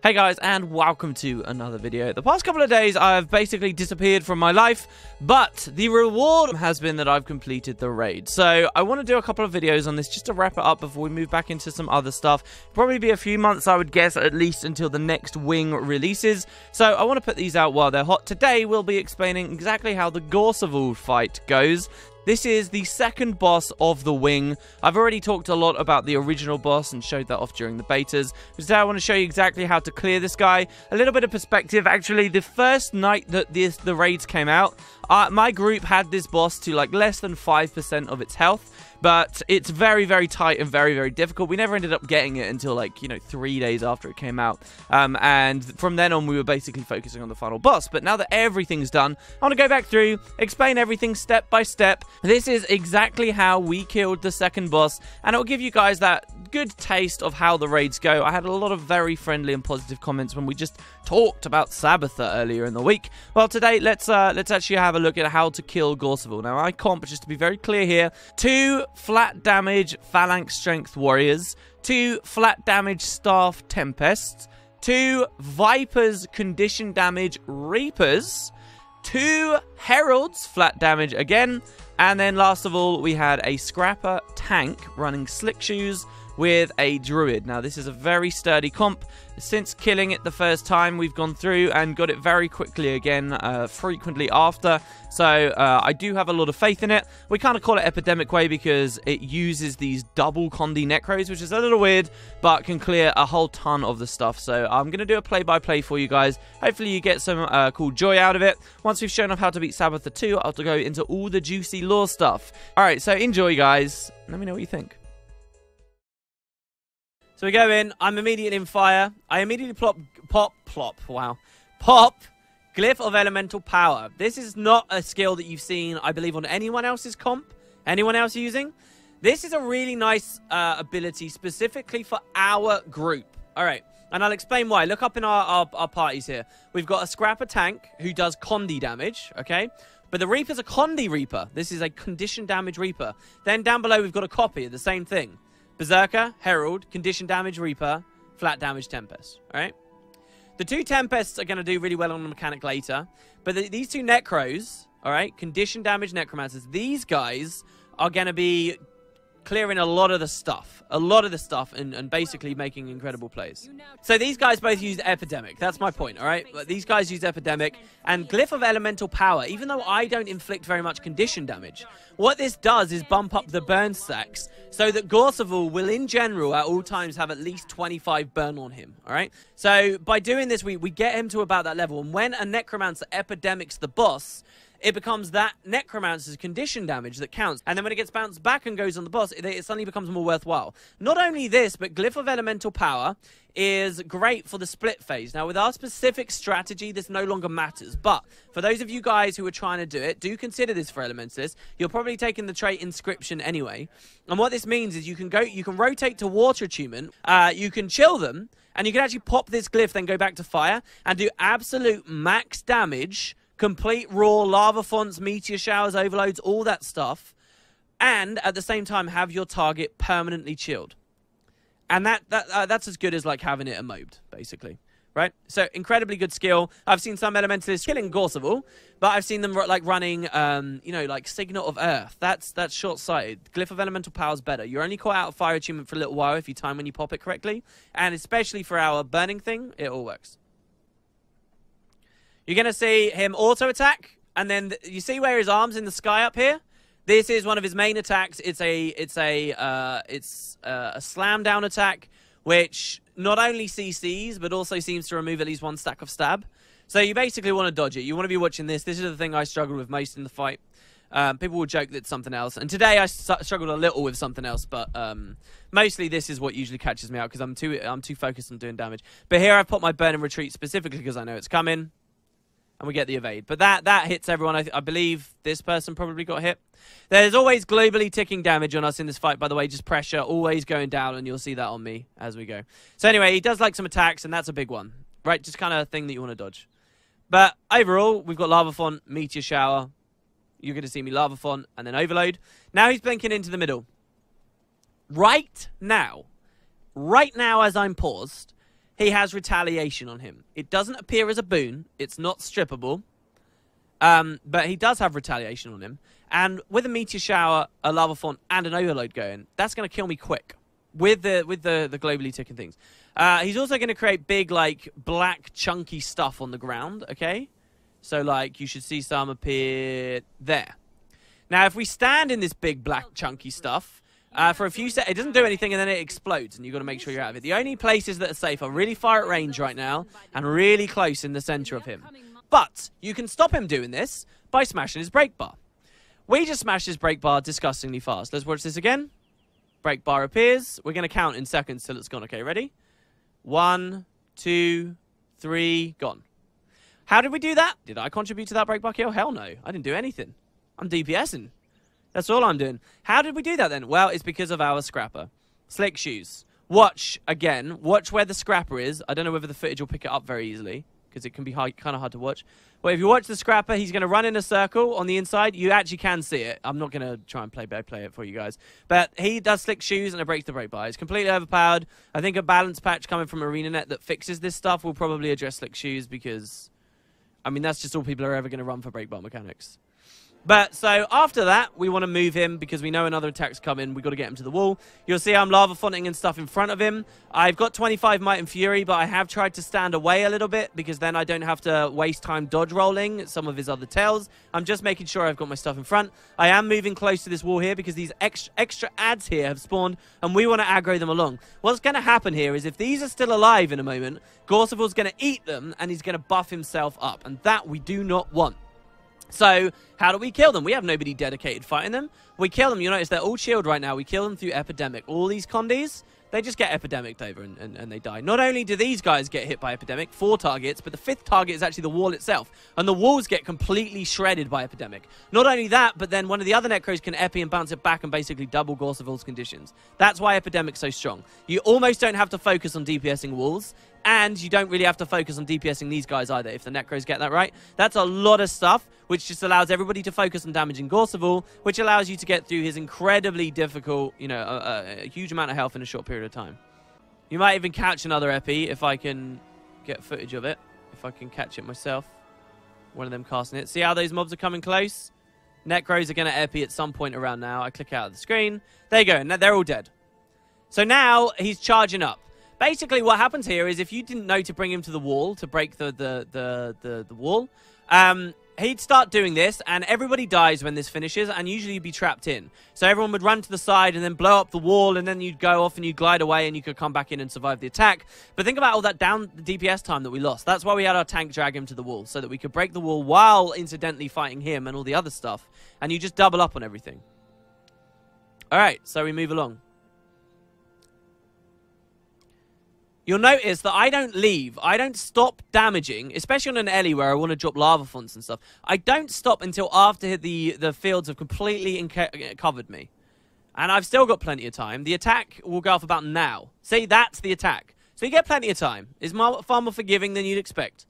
Hey guys, and welcome to another video. The past couple of days I've basically disappeared from my life, but the reward has been that I've completed the raid. So I want to do a couple of videos on this just to wrap it up before we move back into some other stuff. Probably be a few months, I would guess, at least until the next wing releases. So I want to put these out while they're hot. Today we'll be explaining exactly how the Gorseval fight goes. This is the second boss of the wing. I've already talked a lot about the original boss and showed that off during the betas. Today I want to show you exactly how to clear this guy. A little bit of perspective. Actually, the first night that the raids came out, my group had this boss to like less than 5% of its health. But it's very, very tight and very, very difficult. We never ended up getting it until, like, 3 days after it came out. And from then on, we were basically focusing on the final boss. But now that everything's done, I want to go back through, explain everything step by step. This is exactly how we killed the second boss. And it'll give you guys that good taste of how the raids go. I had a lot of very friendly and positive comments when we just talked about Sabbatha earlier in the week. Well, today, let's actually have a look at how to kill Gorseval. Now, I comp, just to be very clear here, 2 flat damage phalanx strength warriors, 2 flat damage staff tempests, 2 vipers condition damage reapers, 2 heralds flat damage again, and then last of all we had a scrapper tank running slick shoes with a druid. Now this is a very sturdy comp. Since killing it the first time, we've gone through and got it very quickly again, frequently after. So I do have a lot of faith in it. We kind of call it Epidemic Way because it uses these double Condi Necros, which is a little weird, but can clear a whole ton of the stuff. So I'm going to do a play-by-play for you guys. Hopefully you get some cool joy out of it. Once we've shown off how to beat Sabbatha 2, I'll go into all the juicy lore stuff. Alright, so enjoy guys. Let me know what you think. So we go in, I'm immediately in fire. I immediately pop Glyph of Elemental Power. This is not a skill that you've seen, I believe, on anyone else's comp. Anyone else using? This is a really nice ability specifically for our group. Alright, and I'll explain why. Look up in our parties here. We've got a Scrapper Tank who does Condi damage, okay? But the Reaper's a Condi Reaper. This is a condition damage Reaper. Then down below we've got a copy of the same thing. Berserker, Herald, Condition Damage Reaper, Flat Damage Tempest. Alright? The 2 Tempests are going to do really well on the mechanic later. But these 2 Necros, alright, Condition Damage Necromancers, these guys are going to be clearing a lot of the stuff. And basically making incredible plays. So these guys both use Epidemic. That's my point, alright? But these guys use Epidemic. And Glyph of Elemental Power, even though I don't inflict very much condition damage, what this does is bump up the burn stacks so that Gorseval will, in general, at all times have at least 25 burn on him, alright? So by doing this, we get him to about that level. And when a Necromancer Epidemics the boss, it becomes that Necromancer's condition damage that counts. And then when it gets bounced back and goes on the boss, it suddenly becomes more worthwhile. Not only this, but Glyph of Elemental Power is great for the split phase. Now, with our specific strategy, this no longer matters. But for those of you guys who are trying to do it, do consider this for Elementalists. You're probably taking the trait Inscription anyway. And what this means is you can rotate to Water Attunement, you can chill them, and you can actually pop this Glyph, then go back to Fire, and do absolute max damage, complete raw, lava fonts, meteor showers, overloads, all that stuff, and at the same time have your target permanently chilled. And that's as good as like having it immobed, basically, right? So incredibly good skill. I've seen some Elementalists killing Gorseval, but I've seen them like running, like Signal of Earth. That's short-sighted. Glyph of Elemental Power is better. You're only caught out of Fire Attunement for a little while if you time when you pop it correctly, and especially for our burning thing, it all works. You're going to see him auto-attack, and then you see where his arm's in the sky up here? This is one of his main attacks. It's a slam-down attack, which not only CCs, but also seems to remove at least 1 stack of stab. So you basically want to dodge it. You want to be watching this. This is the thing I struggled with most in the fight. People will joke that it's something else. And today I struggled a little with something else, but mostly this is what usually catches me out, because I'm too focused on doing damage. But here I've put my burn and retreat specifically because I know it's coming. And we get the evade. But that hits everyone. I believe this person probably got hit. There's always globally ticking damage on us in this fight, by the way. Just pressure always going down, and you'll see that on me as we go. So anyway, he does like some attacks, and that's a big one. Right? Just kind of thing that you want to dodge. But overall, we've got Lava Font, Meteor Shower. You're going to see me Lava Font, and then Overload. Now he's blinking into the middle. Right now as I'm paused, he has retaliation on him. It doesn't appear as a boon. It's not strippable. But he does have retaliation on him. And with a meteor shower, a lava font, and an overload going, that's going to kill me quick with the globally ticking things. He's also going to create big, like, black, chunky stuff on the ground, okay? So, like, you should see some appear there. Now, if we stand in this big, black, chunky stuff, for a few seconds, it doesn't do anything, and then it explodes, and you've got to make sure you're out of it. The only places that are safe are really far at range right now, and really close in the center of him. But you can stop him doing this by smashing his brake bar. We just smashed his brake bar disgustingly fast. Let's watch this again. Brake bar appears. We're going to count in seconds till it's gone. Okay, ready? 1, 2, 3, gone. How did we do that? Did I contribute to that brake bar kill? Hell no. I didn't do anything. I'm DPSing. That's all I'm doing. How did we do that then? Well, it's because of our scrapper. Slick shoes. Watch, again. Watch where the scrapper is. I don't know whether the footage will pick it up very easily, because it can be kind of hard to watch. But if you watch the scrapper, he's going to run in a circle on the inside. You actually can see it. I'm not going to try and play it for you guys. But he does slick shoes and it breaks the brake bar. It's completely overpowered. I think a balance patch coming from ArenaNet that fixes this stuff will probably address slick shoes because, I mean, that's just all people are ever going to run for brake bar mechanics. But, so, after that, we want to move him because we know another attack's coming. We've got to get him to the wall. You'll see I'm lava fonting and stuff in front of him. I've got 25 Might and Fury, but I have tried to stand away a little bit because then I don't have to waste time dodge rolling some of his other tails. I'm just making sure I've got my stuff in front. I am moving close to this wall here because these extra ads here have spawned, and we want to aggro them along. What's going to happen here is if these are still alive in a moment, Gorseval's going to eat them, and he's going to buff himself up, and that we do not want. So, how do we kill them? We have nobody dedicated fighting them. We kill them. You notice they're all chilled right now. We kill them through Epidemic. All these Condis, they just get Epidemic'd over and they die. Not only do these guys get hit by Epidemic, 4 targets, but the 5th target is actually the wall itself. And the walls get completely shredded by Epidemic. Not only that, but then one of the other Necros can Epi and bounce it back and basically double Gorseval's conditions. That's why Epidemic's so strong. You almost don't have to focus on DPSing walls. And you don't really have to focus on DPSing these guys either, if the Necros get that right. That's a lot of stuff, which just allows everybody to focus on damaging Gorseval, which allows you to get through his incredibly difficult, you know, a huge amount of health in a short period of time. You might even catch another Epi if I can get footage of it, if I can catch it myself. One of them casting it. See how those mobs are coming close? Necros are going to Epi at some point around now. I click out of the screen. There you go. And they're all dead. So now he's charging up. Basically, what happens here is if you didn't know to bring him to the wall, to break the wall, he'd start doing this, and everybody dies when this finishes, and usually you'd be trapped in. So everyone would run to the side and then blow up the wall, and then you'd go off and you'd glide away, and you could come back in and survive the attack. But think about all that down the DPS time that we lost. That's why we had our tank drag him to the wall, so that we could break the wall while incidentally fighting him and all the other stuff, and you just double up on everything. All right, so we move along. You'll notice that I don't leave. I don't stop damaging, especially on an Ellie where I want to drop lava fonts and stuff. I don't stop until after the fields have completely covered me. And I've still got plenty of time. The attack will go off about now. See, that's the attack. So you get plenty of time. It's far more forgiving than you'd expect.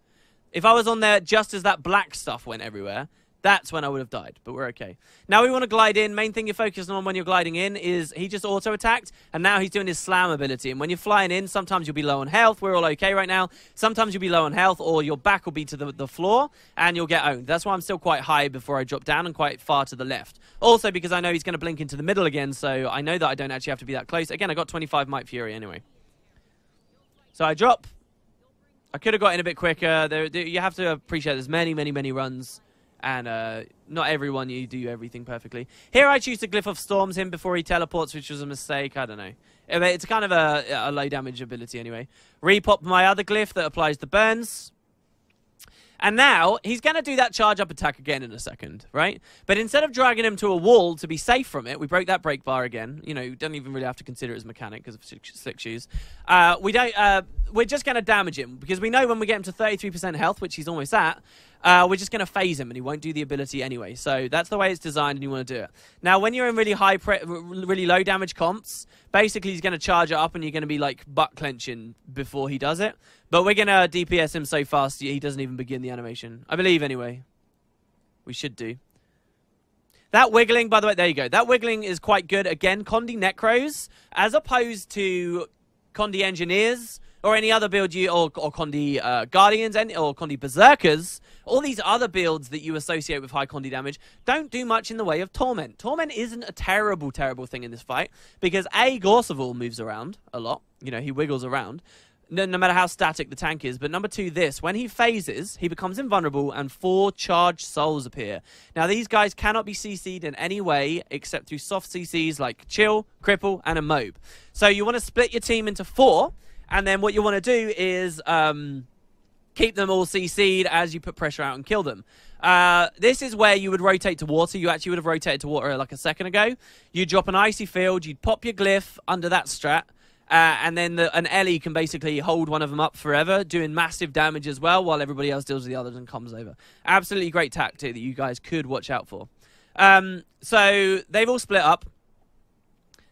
If I was on there just as that black stuff went everywhere, that's when I would have died, but we're okay. Now we want to glide in. Main thing you're focusing on when you're gliding in is he just auto-attacked, and now he's doing his slam ability. And when you're flying in, sometimes you'll be low on health. We're all okay right now. Sometimes you'll be low on health, or your back will be to the floor, and you'll get owned. That's why I'm still quite high before I drop down and quite far to the left. Also, because I know he's going to blink into the middle again, so I know that I don't actually have to be that close. Again, I got 25 Might Fury anyway. So I drop. I could have got in a bit quicker. You have to appreciate there's many runs. And not everyone, you do everything perfectly. Here I choose to Glyph of Storms him before he teleports, which was a mistake. I don't know. It's kind of a low damage ability anyway. Repop my other Glyph that applies the burns. And now, he's going to do that charge up attack again in a second, right? But instead of dragging him to a wall to be safe from it, we broke that break bar again. You know, you don't even really have to consider it as a mechanic because of slick shoes. We're just going to damage him because we know when we get him to 33% health, which he's almost at, we're just going to phase him and he won't do the ability anyway. So that's the way it's designed and you want to do it. Now, when you're in really low damage comps, basically he's going to charge it up and you're going to be like butt clenching before he does it. But we're going to DPS him so fast he doesn't even begin the animation. I believe anyway. We should do. That wiggling, by the way, there you go. That wiggling is quite good. Again, Condi Necros, as opposed to Condi Engineers, or any other build or Condi Guardians, or Condi Berserkers, all these other builds that you associate with high Condi damage don't do much in the way of Torment. Torment isn't a terrible, terrible thing in this fight because A, Gorseval moves around a lot. You know, he wiggles around. No matter how static the tank is. But number 2, when he phases, he becomes invulnerable and 4 charged souls appear. Now, these guys cannot be CC'd in any way except through soft CCs like Chill, Cripple, and a Mob. So you want to split your team into 4, and then what you want to do is keep them all CC'd as you put pressure out and kill them. This is where you would rotate to water. You actually would have rotated to water like a second ago. You'd drop an Icy Field, you'd pop your Glyph under that strat, and then an Ellie can basically hold one of them up forever, doing massive damage as well, while everybody else deals with the others and comes over. Absolutely great tactic that you guys could watch out for. So they've all split up.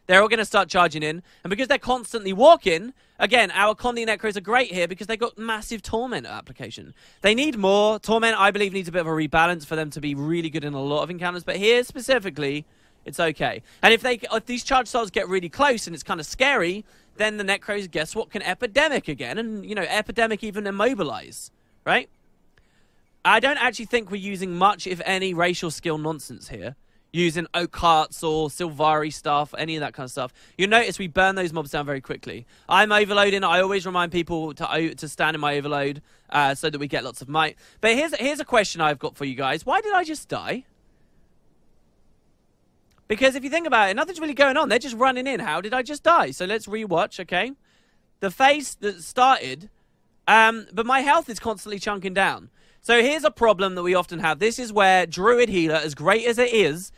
They're all going to start charging in. And because they're constantly walking, again, our Condi Necros are great here because they've got massive Torment application. They need more. Torment, I believe, needs a bit of a rebalance for them to be really good in a lot of encounters. But here, specifically, it's okay. And if these charged souls get really close and it's kind of scary, then the Necros, guess what, can Epidemic again. And, you know, Epidemic even immobilize, right? I don't actually think we're using much, if any, racial skill nonsense here. Using Oak Hearts or Sylvari stuff, any of that kind of stuff. You'll notice we burn those mobs down very quickly. I'm overloading. I always remind people to stand in my overload so that we get lots of might. But here's a question I've got for you guys. Why did I just die? Because if you think about it, nothing's really going on. They're just running in. How did I just die? So let's rewatch, okay? The phase that started, but my health is constantly chunking down. So here's a problem that we often have. This is where Druid Healer, as great as it is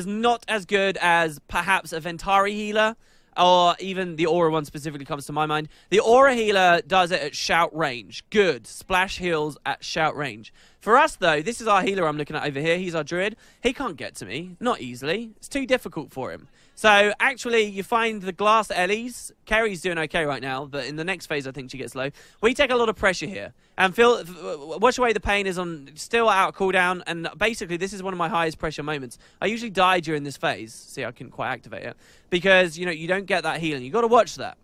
not as good as perhaps a Ventari Healer, or even the Aura one specifically comes to my mind. The Aura Healer does it at shout range. Good. Splash heals at shout range. For us, though, this is our healer I'm looking at over here. He's our druid. He can't get to me. Not easily. It's too difficult for him. So, actually, you find the glass Ellies. Kerry's doing okay right now, but in the next phase, I think she gets low. We take a lot of pressure here. And Watch Away the Pain is still out of cooldown, and basically, this is one of my highest pressure moments. I usually die during this phase. See, I couldn't quite activate it. Because, you know, you don't get that healing. You've got to watch that.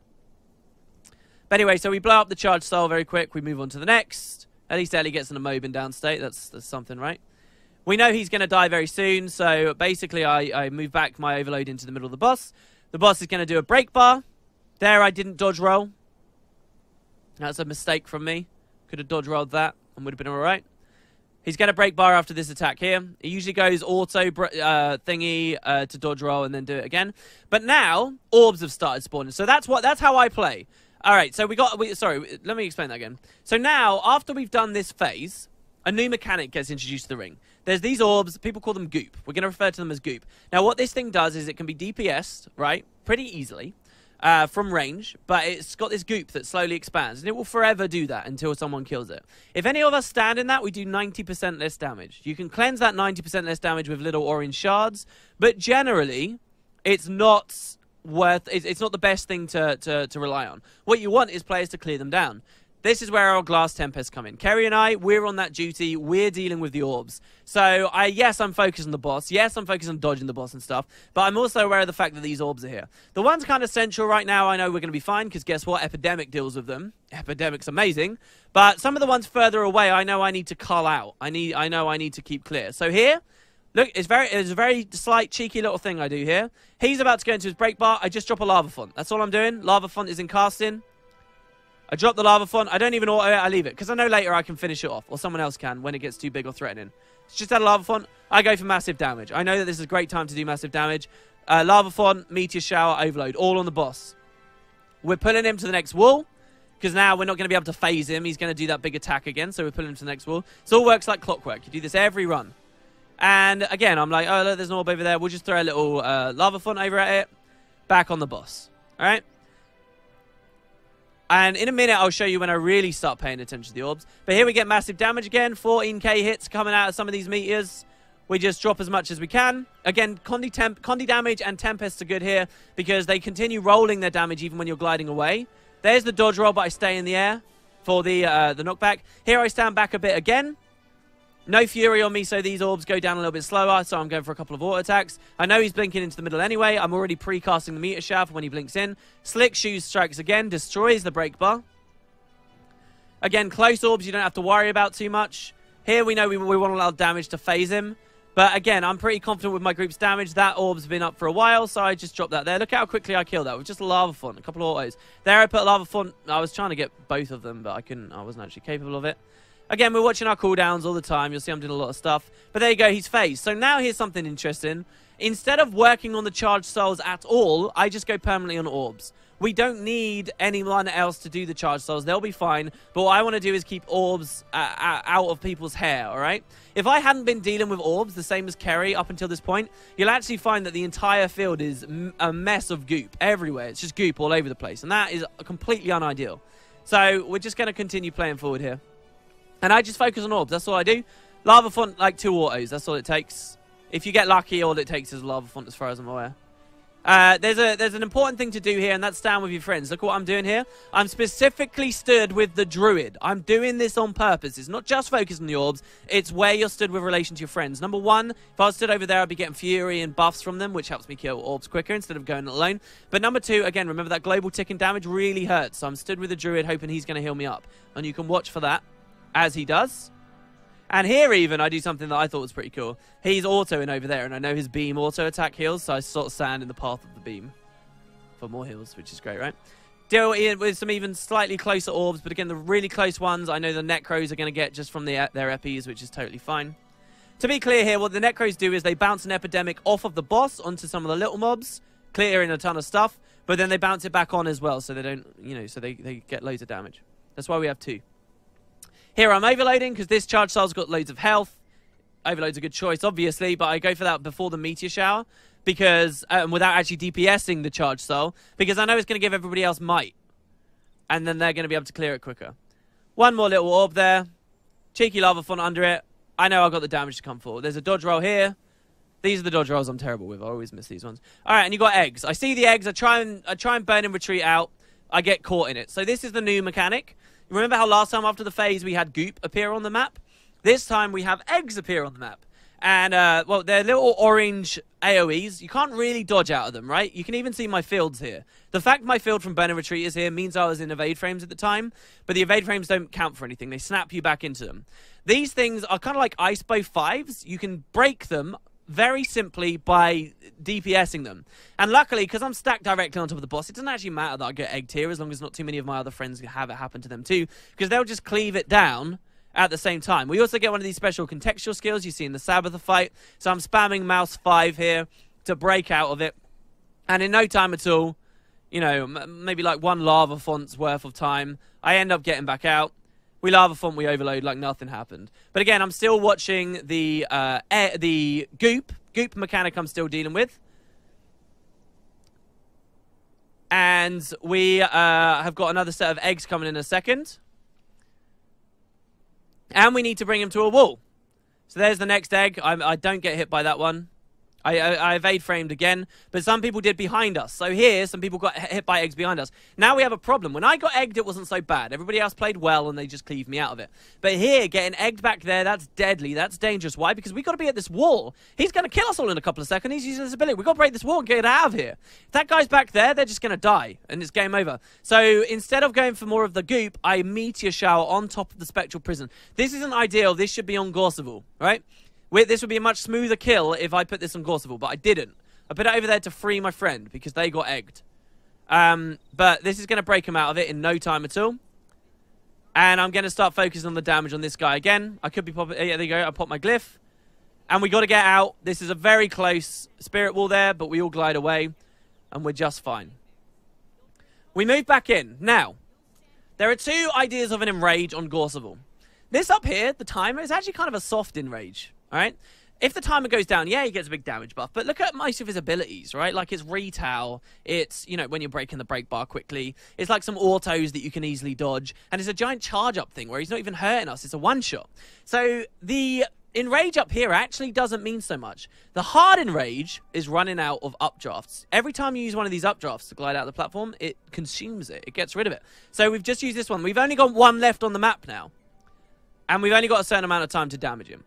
But anyway, so we blow up the charged soul very quick. We move on to the next. At least Ellie gets in a mob in downstate. That's something, right? We know he's going to die very soon, so basically I move back my overload into the middle of the boss. The boss is going to do a break bar. There, I didn't dodge roll. That's a mistake from me. Could have dodge rolled that and would have been all right. He's going to break bar after this attack here. He usually goes auto thingy to dodge roll and then do it again. But now, orbs have started spawning, so that's how I play. All right, so sorry, let me explain that again. So now, after we've done this phase, a new mechanic gets introduced to the ring. There's these orbs, people call them goop. We're going to refer to them as goop. Now, what this thing does is it can be DPS'd, right, pretty easily from range, but it's got this goop that slowly expands, and it will forever do that until someone kills it. If any of us stand in that, we do 90% less damage. You can cleanse that 90% less damage with little orange shards, but generally, it's not it's not the best thing to rely on. What you want is players to clear them down. This is where our Glass Tempests come in. Kerry and I, we're on that duty. We're dealing with the orbs. So, yes, I'm focused on the boss. Yes, I'm focused on dodging the boss and stuff. But I'm also aware of the fact that these orbs are here. The ones kind of central right now, I know we're going to be fine, because guess what? Epidemic deals with them. Epidemic's amazing. But some of the ones further away, I know I need to cull out. I know I need to keep clear. So here, look, it's a very slight, cheeky little thing I do here. He's about to go into his break bar. I just drop a lava font. That's all I'm doing. Lava font is in casting. I drop the lava font. I don't even auto it. I leave it, because I know later I can finish it off, or someone else can when it gets too big or threatening. It's just add a lava font. I go for massive damage. I know that this is a great time to do massive damage. Lava font, meteor shower, overload, all on the boss. We're pulling him to the next wall, because now we're not going to be able to phase him. He's going to do that big attack again, so we're pulling him to the next wall. It all works like clockwork. You do this every run. And again, I'm like, oh, look, there's an orb over there. We'll just throw a little lava font over at it. Back on the boss. All right? And in a minute, I'll show you when I really start paying attention to the orbs. But here we get massive damage again. 14k hits coming out of some of these meteors. We just drop as much as we can. Again, Condi damage and Tempests are good here, because they continue rolling their damage even when you're gliding away. There's the dodge roll, but I stay in the air for the knockback. Here I stand back a bit again. No fury on me, so these orbs go down a little bit slower, so I'm going for a couple of auto attacks. I know he's blinking into the middle anyway. I'm already pre-casting the meteor shower for when he blinks in. Slick Shoes strikes again, destroys the break bar. Again, close orbs you don't have to worry about too much. Here we know we want to allow damage to phase him. But again, I'm pretty confident with my group's damage. That orb's been up for a while, so I just dropped that there. Look how quickly I killed that with just a lava font, a couple of autos. There I put a lava font. I was trying to get both of them, but I couldn't. I wasn't actually capable of it. Again, we're watching our cooldowns all the time. You'll see I'm doing a lot of stuff. But there you go, he's phased. So now here's something interesting. Instead of working on the charged souls at all, I just go permanently on orbs. We don't need anyone else to do the charged souls. They'll be fine. But what I want to do is keep orbs out of people's hair, all right? If I hadn't been dealing with orbs, the same as Kerry up until this point, you'll actually find that the entire field is a mess of goop everywhere. It's just goop all over the place. And that is completely unideal. So we're just going to continue playing forward here. And I just focus on orbs. That's all I do. Lava font, like 2 autos. That's all it takes. If you get lucky, all it takes is a lava font as far as I'm aware. There's an important thing to do here, and that's stand with your friends. Look what I'm doing here. I'm specifically stood with the druid. I'm doing this on purpose. It's not just focusing on the orbs. It's where you're stood with relation to your friends. Number one, if I was stood over there, I'd be getting fury and buffs from them, which helps me kill orbs quicker instead of going alone. But number two, again, remember that global ticking damage really hurts. So I'm stood with the druid, hoping he's going to heal me up. And you can watch for that as he does. And here even, I do something that I thought was pretty cool. He's autoing over there, and I know his beam auto attack heals, so I sort of stand in the path of the beam for more heals, which is great, right? Deal with some even slightly closer orbs, but again, the really close ones, I know the Necros are going to get just from their epis, which is totally fine. To be clear here, what the Necros do is they bounce an epidemic off of the boss onto some of the little mobs, clearing a ton of stuff, but then they bounce it back on as well, so they don't, you know, so they get loads of damage. That's why we have 2. Here I'm overloading because this charge soul's got loads of health. Overload's a good choice, obviously, but I go for that before the meteor shower because without actually DPSing the charge soul, because I know it's going to give everybody else might, and then they're going to be able to clear it quicker. One more little orb there, cheeky lava font under it. I know I've got the damage to come forward. There's a dodge roll here. These are the dodge rolls I'm terrible with. I always miss these ones. All right, and you got eggs. I see the eggs. I try and burn and retreat out. I get caught in it. So this is the new mechanic. Remember how last time after the phase we had goop appear on the map? This time we have eggs appear on the map. And, well, they're little orange AoEs. You can't really dodge out of them, right? You can even see my fields here. The fact my field from burn and retreat is here means I was in evade frames at the time. But the evade frames don't count for anything. They snap you back into them. These things are kind of like ice bow 5s. You can break them very simply by DPSing them. And luckily, because I'm stacked directly on top of the boss, it doesn't actually matter that I get egged here as long as not too many of my other friends have it happen to them too, because they'll just cleave it down at the same time. We also get one of these special contextual skills you see in the Sabbath fight. So I'm spamming mouse 5 here to break out of it. And in no time at all, you know, maybe like 1 lava font's worth of time, I end up getting back out. We lava font, we overload like nothing happened. But again, I'm still watching the goop mechanic I'm still dealing with. And we have got another set of eggs coming in a second. And we need to bring him to a wall. So there's the next egg. I don't get hit by that one. I evade framed again, but some people did behind us. So here, some people got hit by eggs behind us. Now we have a problem. When I got egged, it wasn't so bad. Everybody else played well, and they just cleaved me out of it. But here, getting egged back there, that's deadly. That's dangerous. Why? Because we got to be at this wall. He's going to kill us all in a couple of seconds. He's using his ability. We've got to break this wall and get out of here. If that guy's back there, they're just going to die, and it's game over. So instead of going for more of the goop, I meteor shower on top of the spectral prison. This isn't ideal. This should be on Gorseval, right? This would be a much smoother kill if I put this on Gorseval, but I didn't. I put it over there to free my friend because they got egged. But this is going to break him out of it in no time at all. And I'm going to start focusing on the damage on this guy again. I could be popping... Yeah, there you go. I popped my glyph. And we got to get out. This is a very close spirit wall there, but we all glide away. And we're just fine. We move back in. Now, there are 2 ideas of an enrage on Gorseval. This up here, the timer, is actually kind of a soft enrage. All right? If the timer goes down, yeah, he gets a big damage buff. But look at most of his abilities, right? Like his retail, it's, you know, when you're breaking the break bar quickly. It's like some autos that you can easily dodge. And it's a giant charge-up thing where he's not even hurting us. It's a one-shot. So the enrage up here actually doesn't mean so much. The hard enrage is running out of updrafts. Every time you use one of these updrafts to glide out of the platform, it consumes it. It gets rid of it. So we've just used this one. We've only got 1 left on the map now. And we've only got a certain amount of time to damage him.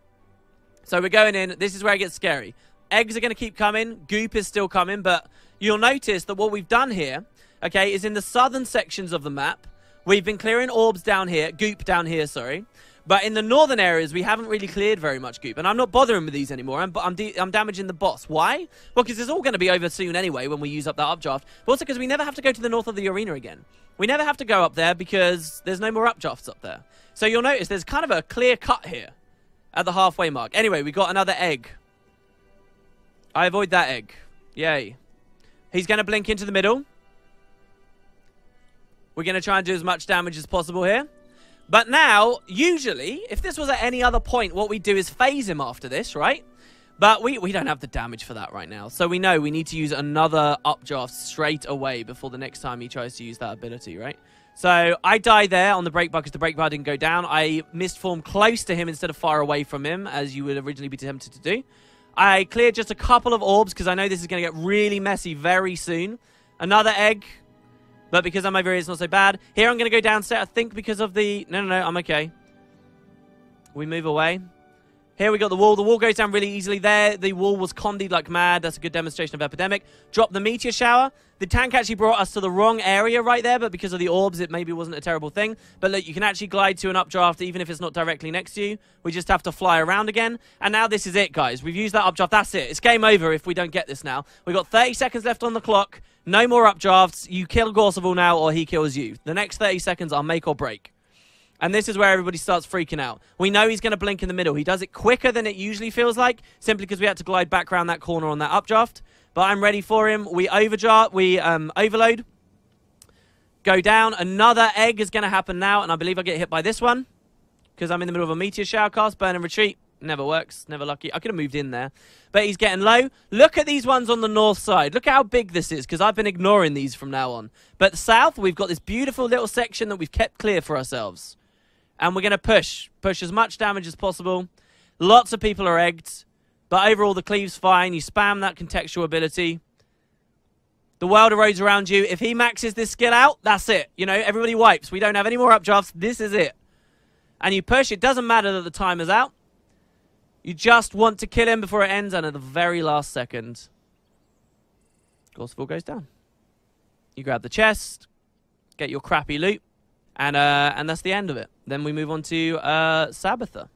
So we're going in. This is where it gets scary. Eggs are going to keep coming. Goop is still coming. But you'll notice that what we've done here, okay, is in the southern sections of the map, We've been clearing orbs down here, goop down here, sorry. But in the northern areas, we haven't really cleared very much goop. And I'm not bothering with these anymore. I'm damaging the boss. Why? Well, because it's all going to be over soon anyway when we use up that updraft. But also because we never have to go to the north of the arena again. We never have to go up there because there's no more updrafts up there. So you'll notice there's kind of a clear cut here at the halfway mark. Anyway, we got another egg. I avoid that egg. Yay. He's going to blink into the middle. We're going to try and do as much damage as possible here. But now, usually, if this was at any other point, what we do is phase him after this, right? But we don't have the damage for that right now. So we know we need to use another updraft straight away before the next time he tries to use that ability, right? So I die there on the break bar because the break bar didn't go down. I missed form close to him instead of far away from him, as you would originally be tempted to do. I cleared just a couple of orbs because I know this is going to get really messy very soon. Another egg. But because I'm over here, it's not so bad. Here, I'm going to go downstairs, I think, because of the... No, I'm okay. We move away. Here we got the wall. The wall goes down really easily there. The wall was condied like mad. That's a good demonstration of Epidemic. Drop the meteor shower. The tank actually brought us to the wrong area right there, but because of the orbs, it maybe wasn't a terrible thing. But look, you can actually glide to an updraft even if it's not directly next to you. We just have to fly around again. And now this is it, guys. We've used that updraft. That's it. It's game over if we don't get this now. We've got 30 seconds left on the clock. No more updrafts. You kill Gorseval now or he kills you. The next 30 seconds are make or break. And this is where everybody starts freaking out. We know he's going to blink in the middle. He does it quicker than it usually feels like, simply because we had to glide back around that corner on that updraft. But I'm ready for him. We overload. Go down. Another egg is going to happen now, and I believe I get hit by this one because I'm in the middle of a meteor shower cast. Burn and retreat. Never works. Never lucky. I could have moved in there. But he's getting low. Look at these ones on the north side. Look at how big this is, because I've been ignoring these from now on. But south, we've got this beautiful little section that we've kept clear for ourselves. And we're going to push. Push as much damage as possible. Lots of people are egged. But overall, the cleave's fine. You spam that contextual ability. The world erodes around you. If he maxes this skill out, that's it. You know, everybody wipes. We don't have any more updrafts. This is it. And you push. It doesn't matter that the timer's out. You just want to kill him before it ends, and at the very last second, Gorseval goes down. You grab the chest, get your crappy loot, and that's the end of it. Then we move on to Sabbather.